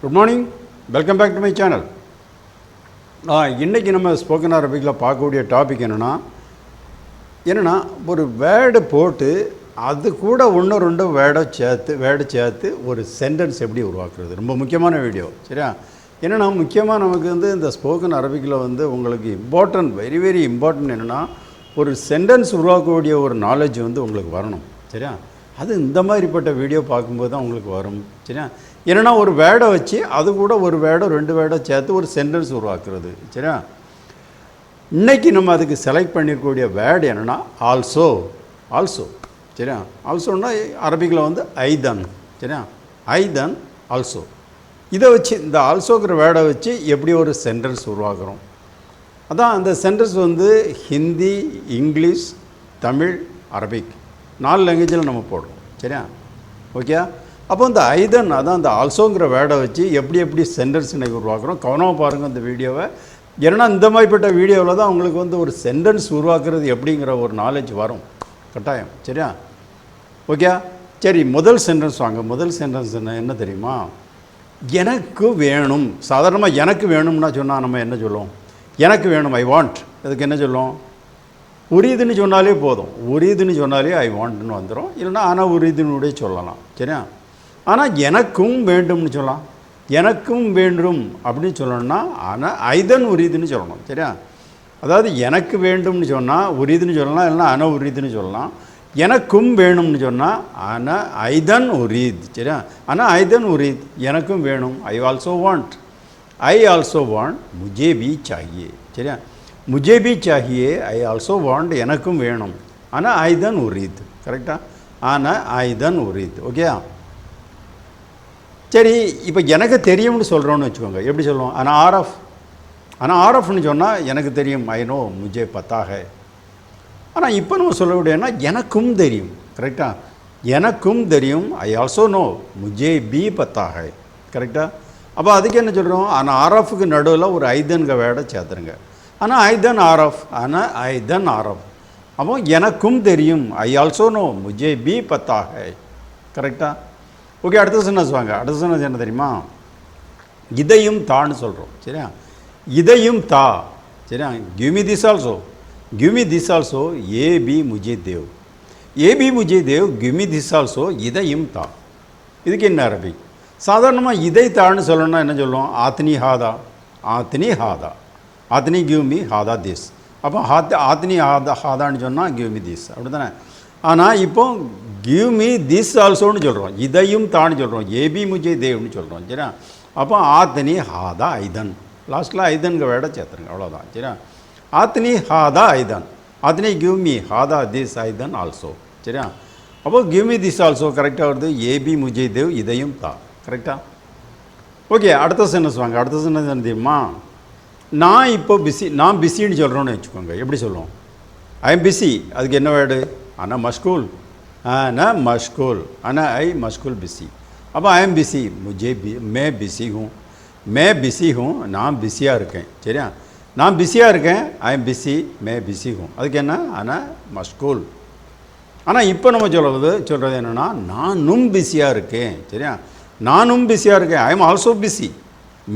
Good morning, welcome back to my channel. இன்றைக்கி நம்ம spoken அரபிக்கில் பார்க்கக்கூடிய டாபிக் என்னென்னா ஒரு வேர்டு போட்டு அது கூட ஒன்று ரெண்டு வேர்டு சேர்த்து ஒரு சென்டென்ஸ் எப்படி உருவாக்குறது, ரொம்ப முக்கியமான வீடியோ. சரியா? என்னென்னா முக்கியமாக நமக்கு இந்த ஸ்போக்கன் அரபிக்கில் உங்களுக்கு இம்பார்ட்டன்ட், வெரி வெரி இம்பார்ட்டன்ட் என்னென்னா ஒரு சென்டென்ஸ் உருவாக்கக்கூடிய ஒரு நாலேஜ் உங்களுக்கு வரணும். சரியா? அது இந்த மாதிரிப்பட்ட வீடியோ பார்க்கும்போது தான் உங்களுக்கு வரும். சரியா? என்னென்னா ஒரு வேர்டை வச்சு அது கூட ஒரு வேர்டோ ரெண்டு வேர்டோ சேர்த்து ஒரு சென்டென்ஸ் உருவாக்குறது. சரியா? இன்றைக்கி நம்ம அதுக்கு செலக்ட் பண்ணியிருக்கக்கூடிய வேர்டு என்னென்னா ஆல்சோ. சரியா? ஆல்சோன்னா அரபிக்கில் ஐதன். சரியா? ஐதன் ஆல்சோ. இதை வச்சு இந்த ஆல்சோங்கிற வேர்டை வச்சு எப்படி ஒரு சென்டென்ஸ் உருவாக்குறோம். அதான் அந்த sentence Hindi, English, Tamil, Arabic 4 லாங்குவேஜில் நம்ம போடுறோம். சரியா? ஓகே. அப்போ இந்த ஐதன், அதான் அந்த ஆல்சோங்கிற வேர்டை வச்சு எப்படி சென்டென்ஸ் இன்றைக்கி உருவாக்குறோம். கவனமாக பாருங்கள் இந்த வீடியோவை. ஏன்னா இந்த மாதிரிப்பட்ட வீடியோவில் தான் உங்களுக்கு ஒரு சென்டென்ஸ் உருவாக்குறது எப்படிங்கிற ஒரு நாலேஜ் வரும் கட்டாயம். சரியா? ஓகே. சரி, முதல் சென்டென்ஸ் வாங்க. முதல் சென்டென்ஸ் என்ன தெரியுமா? எனக்கு வேணும். சாதாரணமாக எனக்கு வேணும்னா சொன்னால் நம்ம என்ன சொல்லுவோம்? எனக்கு வேணும், ஐ வாண்ட். அதுக்கு என்ன சொல்லுவோம்? உரியதுன்னு சொன்னாலே போதும். உரியதுன்னு சொன்னாலே ஐ வாண்ட்னு வந்துடும். இல்லைன்னா ஆனால் உரியதுனுடைய சொல்லலாம். சரியா? ஆனால் எனக்கும் வேண்டும்னு சொல்லலாம். எனக்கும் வேண்டும் அப்படின்னு சொல்லணும்னா ஆனால் ஐதன் உரியதுன்னு சொல்லணும். சரியா? அதாவது எனக்கு வேண்டும்னு சொன்னால் உரியதுன்னு சொல்லலாம், இல்லைன்னா ஆனால் உரியதுன்னு சொல்லலாம். எனக்கும் வேணும்னு சொன்னால் ஆனால் ஐதன் உரியத். சரியா? ஆனால் ஐதன் உரியத், எனக்கும் வேணும். I also want. I also want, Mujhe B சாஹியே. சரியா? முஜே பி சாஹியே, ஐ ஆல்சோ வாண்ட், எனக்கும் வேணும். ஆனால் ஐதன் உரியத். கரெக்டாக? ஆனால் ஐதன் உரியத். ஓகே. சரி, இப்போ எனக்கு தெரியும்னு சொல்கிறோன்னு வச்சுக்கோங்க. எப்படி சொல்லுவோம்? ஆனால் ஆர்எஃப்னு சொன்னால் எனக்கு தெரியும், ஐ நோ, முஜே பத்தா ஹை. ஆனால் இப்போ நம்ம சொல்ல முடியும்னா எனக்கும் தெரியும். கரெக்டாக? எனக்கும் தெரியும், I also no, Mujhe B பத்தா ஹை. கரெக்டாக? அப்போ அதுக்கு என்ன சொல்கிறோம்? ஆனால் ஆர்எஃப்க்கு நடுவில் ஒரு ஐதன்க வேர்டை சேர்த்துருங்க. ஆனால் ஐதன் ஆர்எஃப், ஆனால் ஐதன் ஆர்எஃப். அப்போ எனக்கும் தெரியும், I also no, Mujhe B பத்தா ஹை. கரெக்டாக? ஓகே. அடுத்த சென்டென்ஸ் வாங்க. அடுத்த சென்டென்ஸ் என்ன தெரியுமா? இதையும் தான்னு சொல்கிறோம். சரியா? இதையும் தா. சரியா? Give me this also. Give me this also, ஏ பி முஜே தேவ். ஏ பி முஜே தேவ், கிவ் மீ திஸ் ஆல்சோ, இதையும் தா. இதுக்கு என்ன அரபிக்? சாதாரணமாக இதை தான்னு சொல்லணும்னா என்ன சொல்லுவோம்? ஆத்னி ஹாதா. ஆத்னி ஹாதா. ஆத்னி கிவ் மீ ஹாதா திஸ். அப்போ ஆத்னி ஹாதான்னு சொன்னால் கிவ் மீ திஸ். அப்படி தானே? ஆனால் இப்போ கிவ் மீ திஸ் ஆல்சோன்னு சொல்கிறோம். இதையும் தான்னு சொல்கிறோம். ஏபி முஜே தேவ்னு சொல்கிறோம். சரியா? அப்போ ஆத்னி ஹாதா ஐதன். லாஸ்ட்டில் ஐதன்க வேர்டை சேர்த்துருங்க. அவ்வளோதான். சரியா? ஆத்னி ஹாதா ஐதன். ஆத்னி கிவ் மீ ஹாதா திஸ் ஐதன் ஆல்சோ. சரியா? அப்போ கிவ் மீ திஸ் ஆல்சோ கரெக்டாக வருது. ஏபி முஜே தேவ், இதையும் தா. கரெக்டாக? ஓகே. அடுத்த சென்டென்ஸ் வாங்க. அடுத்த சென்டென்ஸ் என்ன தெரியுமா? நான் இப்போ பிஸி. நான் பிஸின்னு சொல்கிறோன்னு வச்சுக்கோங்க. எப்படி சொல்லுவோம்? I am busy. அதுக்கு என்ன வேர்டு? ஆனால் மஷ்கூல். ஆனால் மஷ்கூல். ஆனால் ஐ மஷ்கூல் பிஸி. அப்போ I am busy, Mujhe May busy ஹூँ. மே பிஸி ஹூँ, நான் பிஸியாக இருக்கேன். சரியா? நான் பிஸியாக இருக்கேன், ஐ எம் பிஸி, மே பிஸி ஹூँ. அதுக்கு என்ன? ஆனால் மஷ்கூல். ஆனால் இப்போ நம்ம சொல்கிறது என்னென்னா நானும் பிஸியாக இருக்கேன். சரியா? நானும் பிஸியாக இருக்கேன், ஐ எம் ஆல்சோ பிஸி,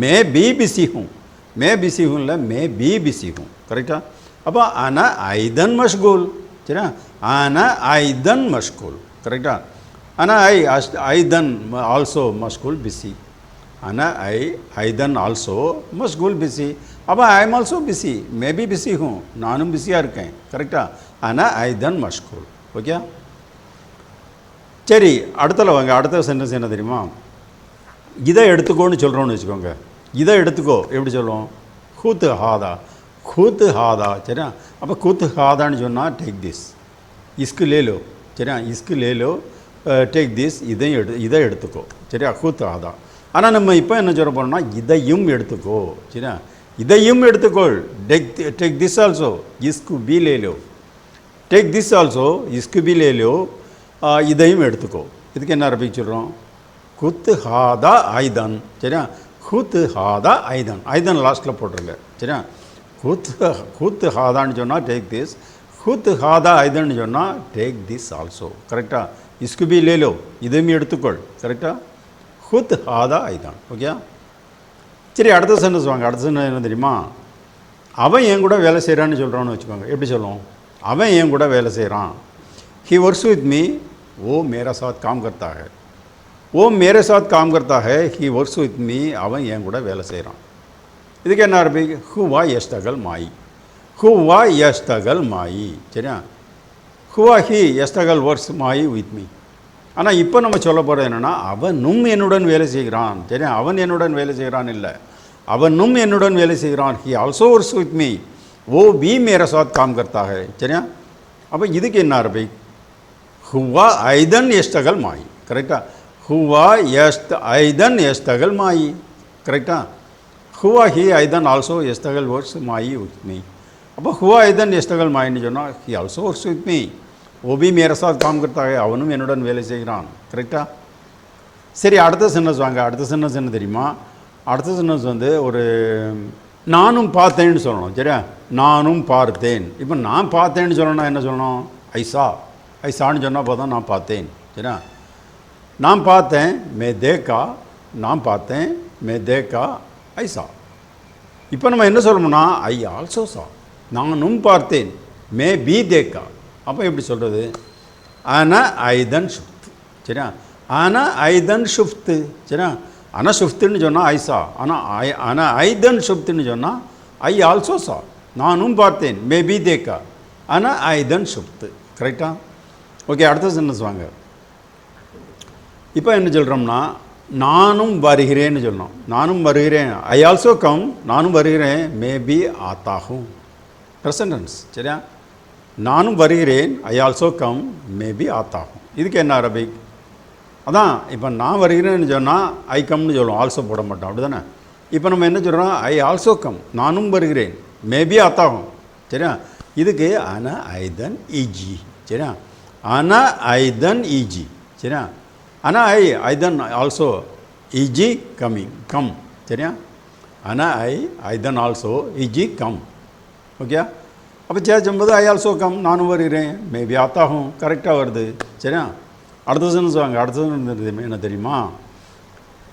மே பி பிஸி ஹூँ. மே பிஸி ஹூँ இல்லை, மே பி பிஸி ஹூँ. கரெக்டாக? அப்போ ஆனால் ஐதன் மஷ்கூல். சரியா? ஆனால் ஐதன் மஷ்கூல். கரெக்டாக? ஆனால் ஐதன் ஆல்சோ மஷ்கூல் பிஸி. ஆனால் ஐதன் ஆல்சோ மஷ்கூல் பிஸி. அப்போ ஐ எம் ஆல்சோ பிஸி, மே பி பிஸி ஹூँ, நானும் பிஸியாக இருக்கேன். கரெக்டாக? ஆனால் ஐதன் மஷ்கூல். ஓகே. சரி, அடுத்தல வாங்க. அடுத்த சென்டென்ஸ் என்ன தெரியுமா? இதை எடுத்துக்கோன்னு சொல்கிறோன்னு வச்சுக்கோங்க. இதை எடுத்துக்கோ. எப்படி சொல்லுவோம்? கூத்து ஹாதா. கூத்து ஹாதா. சரியா? அப்போ கூத்து ஹாதான்னு சொன்னால் டேக் திஸ். இஸ்கு லேலோ. சரியா? இஸ்கு லேலோ, டேக் திஸ். இதை எடுத்துக்கோ. சரியா? கூத்து ஹாதா. ஆனால் நம்ம இப்போ என்ன சொல்ல போகிறோம்னா இதையும் எடுத்துக்கோ. சரியா? இதையும் எடுத்துக்கோள். டேக் திஸ் ஆல்சோ, இஸ்கு பி லேலோ. டேக் திஸ் ஆல்சோ, இஸ்கு பி லேலோ. இதையும் எடுத்துக்கோ. இதுக்கு என்ன அரபிக் சொல்கிறோம்? குத்து ஹாதா ஐதன். சரியா? கூத்து ஹாதா ஐதன். ஐதன் லாஸ்ட்டில் போட்டுருங்க. சரியா? கூத்து ஹாதான்னு சொன்னால் டேக் திஸ். கூத்து ஹாதா ஐதன்னு சொன்னால் டேக் திஸ் ஆல்சோ. கரெக்டாக? இஸ்கு பி லேலோ, இதையும் எடுத்துக்கொள். கரெக்டாக? खुद हादा आइदान हो गया। சரி, அடுத்த சென்டென்ஸ் வாங்க. அடுத்த சென்டென்ஸ் என்ன தெரியுமா? அவன் என் கூட வேலை செய்கிறான்னு சொல்கிறான்னு வச்சுக்கோங்க. எப்படி சொல்லுவோம்? அவன் என் கூட வேலை செய்கிறான். ही वर्क्स विथ मी, वो मेरा साथ काम करता है. वो मेरे साथ काम करता है. ही वर्क्स विथ मी, அவன் என் கூட வேலை செய்கிறான். இதுக்கு என்ன அரபிக்? ஹுவா யஷ்தகல் மாயி. ஹுவா யஷ்தகல் மாயி. சரியா? ஹுவா ஹி யஷ்தகல் ஒர்க்ஸ் மாயி வித் மீ. ஆனால் இப்போ நம்ம சொல்ல போகிறது என்னென்னா, அவனும் என்னுடன் வேலை செய்கிறான். சரியா? அவன் என்னுடன் வேலை செய்கிறான் இல்லை, அவனும் என்னுடன் வேலை செய்கிறான். He also works with me, वो भी मेरा साथ काम करता है. சரியா? அப்போ இதுக்கு என்ன அரபிக்? ஹுவா ஐதன் யஷ்தகல் மாயி. கரெக்டா? ஹுவா ஐதன் யஷ்தகல் மாயி. கரெக்டா? ஹுவா ஹி ஐதன் ஆல்சோ யஷ்தகல் ஒர்க்ஸ் மாயி வித் மீ. அப்போ ஹுவா ஐதன் யஷ்தகல் மாயின்னு சொன்னால் he also works with me, वो भी मेरा साथ काम करता है. அவனும் என்னுடன் வேலை செய்கிறான். கரெக்டா? சரி, அடுத்த சென்டென்ஸ் வாங்க. அடுத்த சென்டென்ஸ் என்ன தெரியுமா? அடுத்த சென்டென்ஸ் வந்து ஒரு நானும் பார்த்தேன்னு சொல்லணும். சரியா? நானும் பார்த்தேன். இப்போ நான் பார்த்தேன்னு சொல்லணும்னா என்ன சொல்லணும்? ஐசா. ஐசான்னு சொன்னால் பார்த்தா நான் பார்த்தேன். சரியா? நான் பார்த்தேன், மே தேக்கா. நான் பார்த்தேன், மே தேக்கா ஐசா. இப்போ நம்ம என்ன சொல்லணும்னா ஐ ஆல்சோ சா. நானும் பார்த்தேன், மே பி தேக்கா. அப்போ எப்படி சொல்கிறது? ஆனா ஐதன் ஷுஃப்த். சரியா? ஆனா ஐதன் ஷுஃப்த்து. சரியா? ஆனா ஷுஃப்த்துன்னு சொன்னால் ஐசா. ஆனால் ஐதன் ஷுஃப்த்துன்னு சொன்னால் ஐ ஆல்சோ சா. நானும் பார்த்தேன், மே பி தேக்கா. ஆனால் ஐதன் ஷுஃப்த்து. கரெக்டா? ஓகே, அடுத்த சென்டென்ஸ் வாங்க. இப்போ என்ன சொல்கிறோம்னா, நானும் வருகிறேன்னு சொல்லணும். நானும் வருகிறேன், ஐ ஆல்சோ கம். நானும் வருகிறேன், மே பி ஆத்தாகும். Present tense. சரியா? நானும் வருகிறேன், ஐ ஆல்சோ கம், மே பி ஆத்தாகும். இதுக்கு என்ன அரபிக்? அதான் இப்போ நான் வருகிறேன்னு சொன்னால் ஐ கம்னு சொல்லுவோம், ஆல்சோ போட மாட்டோம். அப்படி தானே? இப்போ நம்ம என்ன சொல்கிறோம்? ஐ ஆல்சோ கம், நானும் வருகிறேன், மேபி ஆத்தாகும். சரியா? இதுக்கு ஆனா ஐதன் ஈஜி. சரியா? ஆனா ஐதன் ஈஜி. சரியா? ஆனா ஐதன் ஆல்சோ ஈஜி கம்மிங் கம். சரியா? ஆனா ஐதன் ஆல்சோ ஈஜி கம். ஓகே? அப்போ சேச்சும்போது ஐ ஆல்சோ கம், நானும் வருகிறேன், மேபி ஆத்தாகும். கரெக்டாக வருது. சரியா? அடுத்த சென்டென்ஸ் வாங்க. அடுத்த சென்டென்ஸ் என்ன தெரியுமா?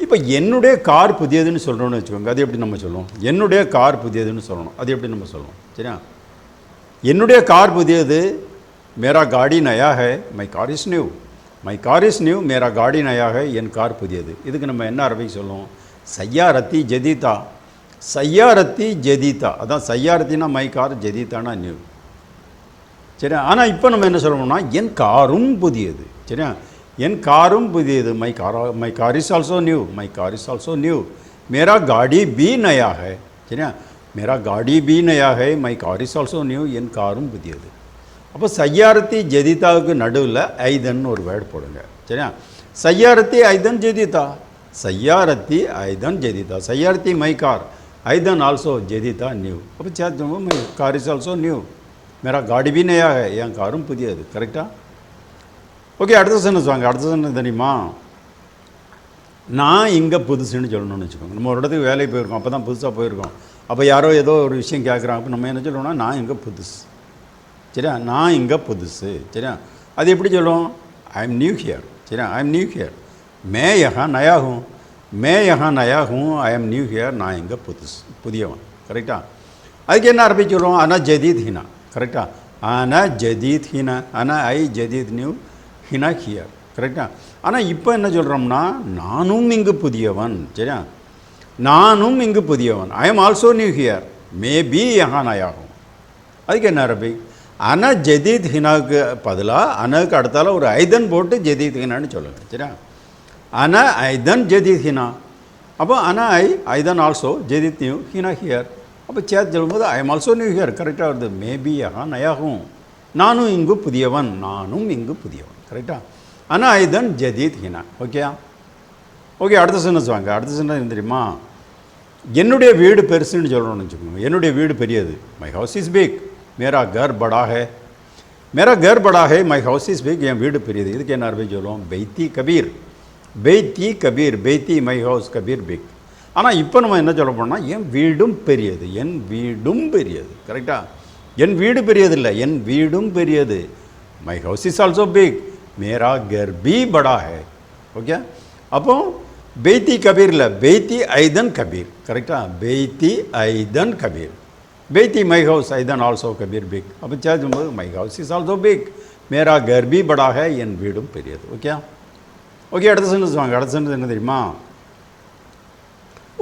இப்போ என்னுடைய கார் புதியதுன்னு சொல்கிறோன்னு வச்சுக்கோங்க. அது எப்படி நம்ம சொல்லுவோம்? என்னுடைய கார் புதியதுன்னு சொல்லணும். அது எப்படி நம்ம சொல்லுவோம்? சரியா? என்னுடைய கார் புதியது, மேரா காடி நயா ஹை, my car is new. My car is new, மேரா காடி நயா ஹை, என் கார் புதியது. இதுக்கு நம்ம என்ன அரபிக் சொல்லுவோம்? சையாரத்தி ஜதீதா. சையாரத்தி ஜதீதா. அதான் சையாரத்தினா மை கார், ஜதீதானா நியூ. சரியா? ஆனால் இப்போ நம்ம என்ன சொல்லணும்னா என் காரும் புதியது. சரியா? என் காரும் புதியது. My car is also new. My car is also new. மேரா காடி பி நயா ஹை. சரியா? மேரா காடி பி நயா ஹை, my car is also new. என் காரும் புதியது. அப்போ சையாரத்தி ஜதீதாவுக்கு நடுவில் ஐதன் ஒரு வேர்டு போடுங்க. சரியா? சையாரத்தி ஐதன் ஜதீதா. சையாரத்தி ஐதன் ஜதீதா. சையாரத்தி மை கார், ஐதன் ஆல்சோ ஜதீதா நியூ. அப்போ சேர்த்து my car is also new, மேரா காடி பி நயா ஹை, என் காரும் புதியது. கரெக்டாக? ஓகே, அடுத்த சென்டென்ஸ் வாங்க. அடுத்த சென்டென்ஸ் தெரியுமா? நான் இங்கே புதுசுன்னு சொல்லணும்னு வச்சுக்கோங்க. நம்ம ஒரு இடத்துக்கு வேலைக்கு போயிருக்கோம், அப்போ தான் புதுசாக போயிருக்கோம். அப்போ யாரோ ஏதோ ஒரு விஷயம் கேட்குறாங்க. அப்போ நம்ம என்ன சொல்லணும்னா நான் இங்கே புதுசு. சரியா? நான் இங்கே புதுசு. சரியா? அது எப்படி சொல்லுவோம்? I am new here. சரியா? I am new here. மே யஹா நயா ஹூ. மே யஹா நயா ஹூ, ஐ எம் நியூ ஹியர். நான் இங்கே புதுசு, புதியவன். கரெக்டாக? அதுக்கு என்ன ஆரம்பிச்சு சொல்லுவோம்? ஆனால் ஜதீத் ஹினா. கரெக்டாக? ஆனால் ஜதீத் ஹினா. ஆனால் ஐ ஜதீத் நியூ, ஹினா ஹியர். கரெக்டாக? ஆனால் இப்போ என்ன சொல்கிறோம்னா நானும் இங்கு புதியவன். சரியா? நானும் இங்கு புதியவன். I am also new here, மே பி யஹா நயாகும். அதுக்கு என்ன அரபிக்? அனா ஜதீத் ஹினாவுக்கு பதிலாக அனாவுக்கு அடுத்தால ஒரு ஐதன் போட்டு ஜதீத் ஹினான்னு சொல்லுங்கள். சரியா? அனா ஐதன் ஜதீத் ஹினா. அப்போ அனா ஐதன் also Jadid new, Hina here. அப்போ சேர்த்து சொல்லும்போது ஐ எம் ஆல்சோ நியூ ஹியர். கரெக்டாக வருது. மேபி யஹா நயாகும். நானும் இங்கு புதியவன். நானும் இங்கு புதியவன். கரெக்டாக? ஆனால் ஐதன் ஜதீத் ஹினா. ஓகே? ஓகே, அடுத்த சென்டென்ஸ் வாங்க. அடுத்த சென்டென்ஸ் தெரியுமா? என்னுடைய வீடு பெருசுன்னு சொல்லணும்னு வச்சுக்கோங்க. என்னுடைய வீடு பெரியது. மை ஹவுஸ் இஸ் பிக், மேரா கர் படா ஹை. மேரா கர் படா ஹை, மை ஹவுஸ் இஸ் பிக், என் வீடு பெரியது. இதுக்கு என்ன அரபி சொல்லுவோம்? பெய்தி கபீர். பெய்தி கபீர். பெய்தி மை ஹவுஸ், கபீர் பிக். ஆனால் இப்போ நம்ம என்ன சொல்ல போனால் என் வீடும் பெரியது. என் வீடும் பெரியது. கரெக்டாக? என் வீடு பெரியதில்லை, என் வீடும் பெரியது. My house is also big, மேரா கர் பி படா ஹை. ஓகே? அப்போ பெய்தி கபீர் இல்லை, பெய்தி ஐதன் கபீர். கரெக்டாக? பெய்தி ஐதன் கபீர். பெய்தி மை ஹவுஸ் ஐதன் ஆல்சோ கபீர் பிக். அப்போ சேர்க்கும்போது my house is also big. மேரா கர்பி படாக, என் வீடும் பெரியது. Okay okay. அடுத்த சென்டென்ஸ் வாங்க. அடுத்த சென்டென்ஸ் என்ன தெரியுமா?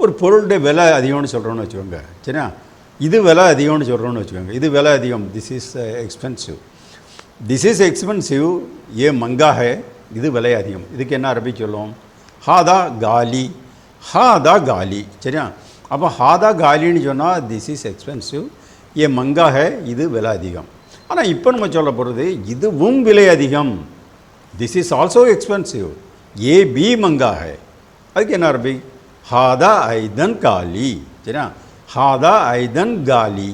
ஒரு பொருளுடைய விலை அதிகம்னு சொல்கிறோன்னு வச்சுக்கோங்க. சரியா? இது விலை அதிகம்னு சொல்கிறோன்னு வச்சுக்கோங்க. இது விலை அதிகம், this is expensive. This is expensive, ஏ மங்கா ஹே, இது விலை அதிகம். இதுக்கு என்ன அரபி சொல்லுவோம்? ஹாதா காலி. ஹாதா காலி. சரியா? அப்போ ஹாதா காலின்னு சொன்னால் திஸ் இஸ் எக்ஸ்பென்சிவ், ஏ மங்கா ஹே, இது விலை அதிகம். ஆனால் இப்போ நம்ம சொல்ல போகிறது இதுவும் விலை அதிகம். திஸ் இஸ் ஆல்சோ எக்ஸ்பென்சிவ், ஏ பி மங்கா ஹே. அதுக்கு என்ன அரபி? ஹாதா ஐதன் காலி. சரியா? ஹாதா ஐதன் காலி.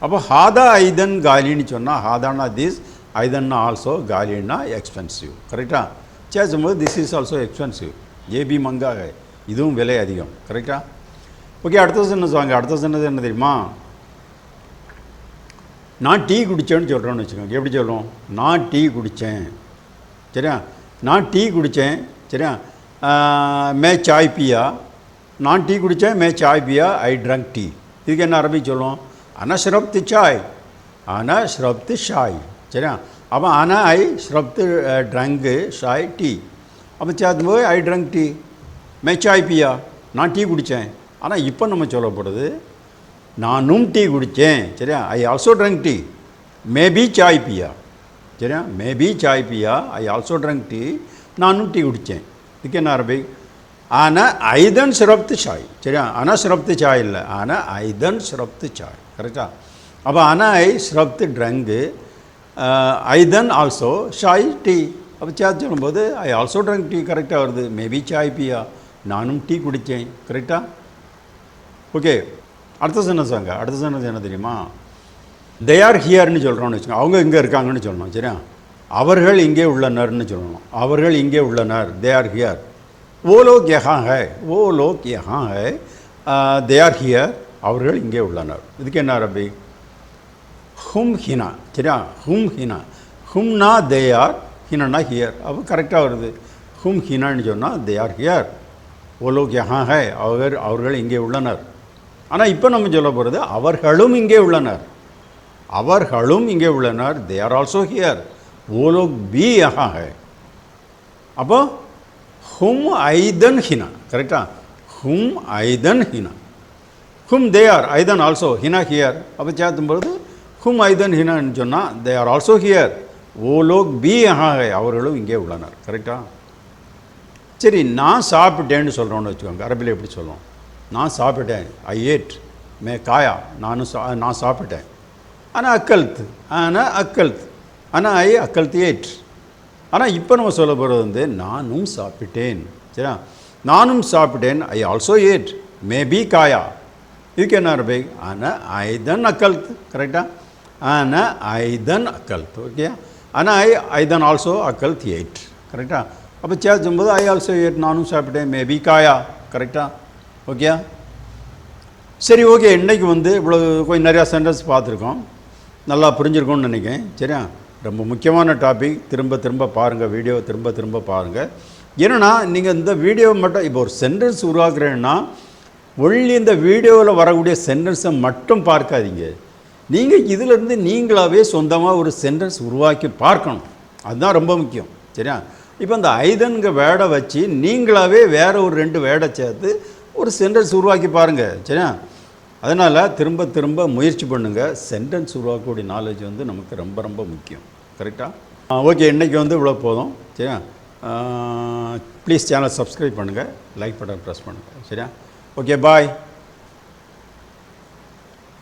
அப்போ ஹாதா ஐதன் காலின்னு சொன்னால் ஹாதானா திஸ், ஐதன்னா ஆல்சோ, காலின்னா எக்ஸ்பென்சிவ். கரெக்டாக? சேச்சும்போது திஸ் இஸ் ஆல்சோ எக்ஸ்பென்சிவ், ஏபி மங்கா ஹே, இதுவும் விலை அதிகம். கரெக்டாக? ஓகே. அடுத்த சென்டென்ஸ் வாங்க. அடுத்த சென்டென்ஸ் என்ன தெரியுமா? நான் டீ குடித்தேன்னு சொல்கிறோன்னு வச்சுக்கோங்க. எப்படி சொல்லுவோம்? நான் டீ குடித்தேன். சரியா? நான் டீ குடித்தேன். சரியா? மே சாய் பியா. நான் டீ குடித்தேன், மே சாய் பியா, ஐ ட்ரங்க் டீ. இதுக்கு என்ன அரபி சொல்லுவோம்? அனா ஷ்ரப்து சாய், அனா ஷ்ரப்து ஷாய். சரியா? அப்போ அனா ஐ ஷ்ரப்து ட்ரங்கு ஷாய் டீ. அப்போ சேர்த்தும்போது ஐ ட்ரங்க் டீ, மே சாய் பியா, நான் டீ குடித்தேன். ஆனால் இப்போ நம்ம சொல்லப்படுது நானும் டீ குடித்தேன். சரியா? ஐ ஆல்சோ ட்ரங்க் டீ, மேபி சாய் பியா. சரியா? மேபி சாய் பியா, ஐ ஆல்சோ ட்ரங்க் டீ, நானும் டீ குடித்தேன். இதுக்கு என்ன அரபி? ஆனா ஐதன் ஷ்ரப்து சாய். சரியா? அனா ஷ்ரப்து சாய் இல்லை, ஆனா ஐதன் ஷ்ரப்து சாய். கரெக்டா? அப்போ அனா ஐ ஷ்ரப்து ட்ரங்கு, ஐதன் ஆல்சோ ஷாய் டீ. அப்போ சேர்த்து சொல்லும்போது ஐ ஆல்சோ ட்ரங்க் டீ கரெக்டாக வருது. மேபி சாய் பியா, நானும் டீ குடித்தேன். கரெக்டாக? ஓகே. அடுத்த சென்டென்ஸ் வாங்க. அடுத்த சென்டென்ஸ் என்ன தெரியுமா? தே ஆர் ஹியர்னு சொல்கிறோன்னு வச்சுக்கோங்க. அவங்க இங்கே இருக்காங்கன்னு சொல்லணும். சரியா? அவர்கள் இங்கே உள்ளனர்னு சொல்லணும். அவர்கள் இங்கே உள்ளனர், தே ஆர் ஹியர். वो लोग यहाँ है, वो लोग यहाँ है, दे आर हियर, அவர்கள் இங்கே உள்ளனர். இதுக்கு என்ன அரபி? ஹும் ஹினா. சரியா? ஹும் ஹினா. ஹும்னா தே ஆர், ஹினா ஹியர். அப்போ கரெக்டாக வருது. ஹும் ஹினான்னு சொன்னால் தே ஆர் ஹியர், ஓ லோக் யஹா ஹை, அவர்கள் இங்கே உள்ளனர். ஆனால் இப்போ நம்ம சொல்ல போகிறது அவர்களும் இங்கே உள்ளனர். அவர்களும் இங்கே உள்ளனர், தே ஆர் ஆல்சோ ஹியர், ஓ லோக் பி யஹா ஹை. அப்போ ஹும் ஐதன் ஹினா. கரெக்டாக? ஹும் ஐதன் ஹினா. ஹும் தே ஆர், ஐதன் ஆல்சோ, ஹினா ஹியர். அப்போ சேர்த்தும்பொழுது ஹும் ஐதன் ஹினான்னு சொன்னால் தே ஆர் ஆல்சோ ஹியர், ஓ லோக் பி யஹா ஹை, அவர்களும் இங்கே உள்ளனர். கரெக்டாக? சரி, நான் சாப்பிட்டேன்னு சொல்கிறோன்னு வச்சுக்கோங்க. அரபியில் எப்படி சொல்லுவோம்? நான் சாப்பிட்டேன், ஐ ஏட். மே காயா, நான் சாப்பிட்டேன். ஆனால் அக்கல்த், ஆனால் அக்கல்த், ஆனால் ஐ அக்கல்த் ஏட். ஆனால் இப்போ நம்ம சொல்ல போகிறது வந்து நானும் சாப்பிட்டேன். சரியா? நானும் சாப்பிட்டேன், ஐ ஆல்சோ ஏட், மேபி காயா. இதுக்கு என்ன அரபி? ஆனால் ஐதன் அக்கல்த். கரெக்டாக? ஆனால் ஐதன் அக்கல்த். ஓகே. ஆனால் ஐதன் ஆல்சோ அக்கல்த் ஏட். கரெக்டாக? அப்போ சேர்த்தும்போது ஐ ஆல்சோ ஏட், நானும் சாப்பிட்டேன், மேபி காயா. கரெக்டாக? ஓகே. சரி, ஓகே. இன்றைக்கி வந்து இவ்வளோ கொஞ்சம் நிறையா சென்டென்ஸ் பார்த்துருக்கோம். நல்லா புரிஞ்சிருக்கோன்னு நினைக்கிறேன். சரியா? ரொம்ப முக்கியமான டாபிக். திரும்ப திரும்ப பாருங்கள், வீடியோவை திரும்ப திரும்ப பாருங்கள். ஏன்னா நீங்கள் இந்த வீடியோவை மட்டும் இப்போ ஒரு சென்டென்ஸ் உருவாக்குறேன்னா ஒன்லி இந்த வீடியோவில் வரக்கூடிய சென்டென்ஸை மட்டும் பார்க்காதீங்க. நீங்கள் இதிலேருந்து நீங்களாகவே சொந்தமாக ஒரு சென்டென்ஸ் உருவாக்கி பார்க்கணும். அதுதான் ரொம்ப முக்கியம். சரியா? இப்போ இந்த ஐதன்க வேர்டை வச்சு நீங்களாகவே வேறு ஒரு 2 வேர்டை சேர்த்து ஒரு சென்டென்ஸ் உருவாக்கி பாருங்கள். சரியா? அதனால் திரும்ப திரும்ப முயற்சி பண்ணுங்கள். சென்டென்ஸ் உருவாக்கக்கூடிய நாலேஜ் வந்து நமக்கு ரொம்ப ரொம்ப முக்கியம். கரெக்டாக? ஓகே. இன்றைக்கி வந்து இவ்வளோ போதும். சரியா? ப்ளீஸ் சேனல் சப்ஸ்கிரைப் பண்ணுங்கள், லைக் பட்டன் ப்ரெஸ் பண்ணுங்கள். சரியா? ஓகே, பாய்.